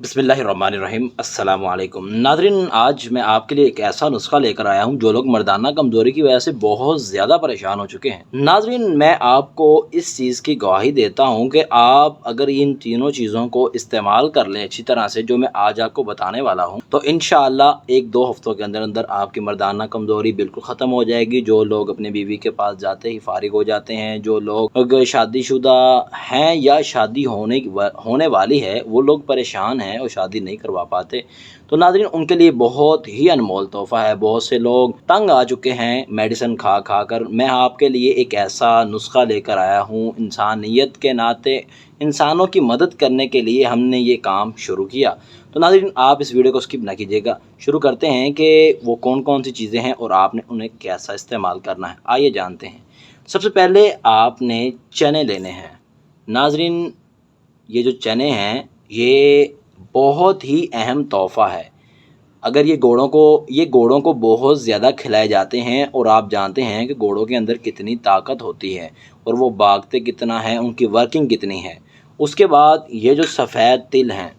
बिस्मिल्लाहिर्रहमानिर्रहीम अस्सलामु अलैकुम नाज़रीन, आज मैं आपके लिए एक ऐसा नुस्खा लेकर आया हूं जो लोग मर्दाना कमज़ोरी की वजह से बहुत ज़्यादा परेशान हो चुके हैं। नाज़रीन, मैं आपको इस चीज़ की गवाही देता हूं कि आप अगर इन तीनों चीज़ों को इस्तेमाल कर लें अच्छी तरह से, जो मैं आज आपको बताने वाला हूं, तो इंशाअल्लाह 1-2 हफ्तों के अंदर अंदर आपकी मर्दाना कमज़ोरी बिल्कुल ख़त्म हो जाएगी। जो लोग अपने बीवी के पास जाते ही फारिग हो जाते हैं, जो लोग शादीशुदा हैं या शादी होने वाली है, वो लोग परेशान हैं और शादी नहीं करवा पाते, तो नाज़रीन उनके लिए बहुत ही अनमोल तोहफ़ा है। बहुत से लोग तंग आ चुके हैं मेडिसिन खा खा कर। मैं आपके लिए एक ऐसा नुस्खा लेकर आया हूँ। इंसानियत के नाते इंसानों की मदद करने के लिए हमने ये काम शुरू किया। तो नाज़रीन, आप इस वीडियो को स्किप ना कीजिएगा। शुरू करते हैं कि वो कौन कौन सी चीज़ें हैं और आपने उन्हें कैसा इस्तेमाल करना है। आइए जानते हैं। सबसे पहले आपने चने लेने हैं। नाज़रीन, ये जो चने हैं ये बहुत ही अहम तोहफ़ा है। अगर ये घोड़ों को बहुत ज़्यादा खिलाए जाते हैं, और आप जानते हैं कि घोड़ों के अंदर कितनी ताकत होती है और वो भागते कितना है, उनकी वर्किंग कितनी है। उसके बाद ये जो सफ़ेद तिल हैं,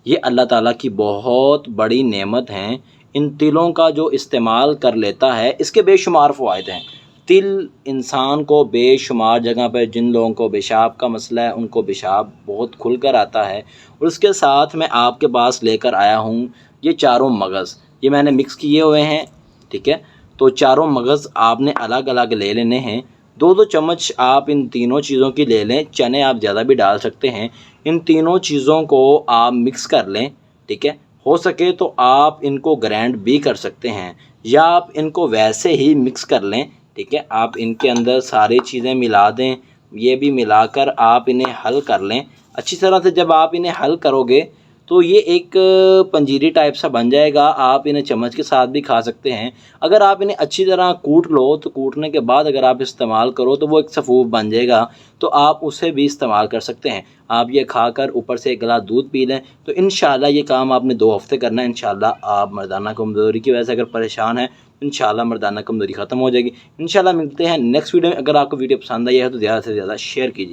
ये अल्लाह ताला की बहुत बड़ी नेमत हैं। इन तिलों का जो इस्तेमाल कर लेता है, इसके बेशुमार फ़वाइद हैं। तिल इंसान को बेशुमार जगह पर, जिन लोगों को पेशाब का मसला है उनको पेशाब बहुत खुल कर आता है। और उसके साथ मैं आपके पास लेकर आया हूँ ये चारों मगज़, ये मैंने मिक्स किए हुए हैं, ठीक है। तो चारों मगज़ आपने अलग अलग ले लेने हैं। 2-2 चम्मच आप इन तीनों चीज़ों की ले लें। चने आप ज़्यादा भी डाल सकते हैं। इन तीनों चीज़ों को आप मिक्स कर लें, ठीक है। हो सके तो आप इनको ग्राइंड भी कर सकते हैं या आप इनको वैसे ही मिक्स कर लें, ठीक है। आप इनके अंदर सारी चीज़ें मिला दें। ये भी मिलाकर आप इन्हें हल कर लें अच्छी तरह से। जब आप इन्हें हल करोगे तो ये एक पंजीरी टाइप सा बन जाएगा। आप इन्हें चम्मच के साथ भी खा सकते हैं। अगर आप इन्हें अच्छी तरह कूट लो तो कूटने के बाद अगर आप इस्तेमाल करो तो वो एक सफ़ूफ बन जाएगा, तो आप उसे भी इस्तेमाल कर सकते हैं। आप ये खाकर ऊपर से एक गिलास दूध पी लें, तो इंशाल्लाह ये काम आपने 2 हफ्ते करना है। इंशाल्लाह आप मर्दाना कमज़ोरी की वजह से अगर परेशान हैं, इंशाल्लाह मर्दाना कमज़ोरी ख़त्म हो जाएगी। इंशाल्लाह मिलते हैं नेक्स्ट वीडियो में। अगर आपको वीडियो पसंद आई है तो ज़्यादा से ज़्यादा शेयर कीजिए।